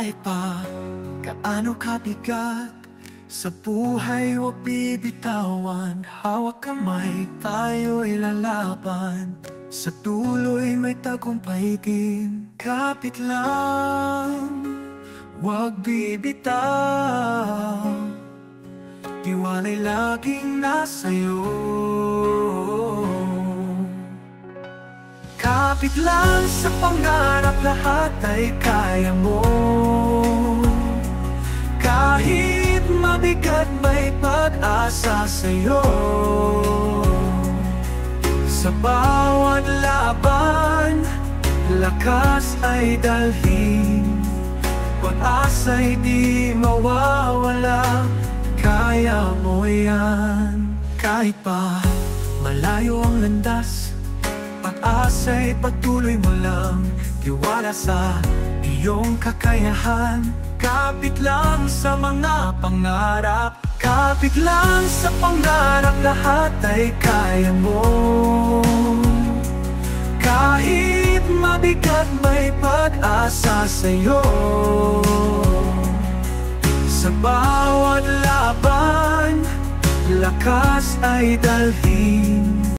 Kahit pa gaano kabigat sa buhay, huwag bibitawan. Hawak kamay, tayo'y lalaban. Sa tuloy may tagumpay din. Kapit lang, huwag bibitaw. Tiwala'y laging nasa'yo. Kapit lang sa pangarap, lahat ay kaya mo. Kahit mabigat, may pag-asa sa'yo. Sa bawat laban, lakas ay dalhin. Pag-asa'y di mawawala, kaya mo yan. Kahit pa malayo ang landas, pag-asa'y patuloy mo lang. Tiwala sa iyong kakayahan. Kapit lang sa mga pangarap. Kapit lang sa pangarap, lahat ay kaya mo. Kahit mabigat, may pag-asa sa'yo. Sa bawat laban, lakas ay dalhin.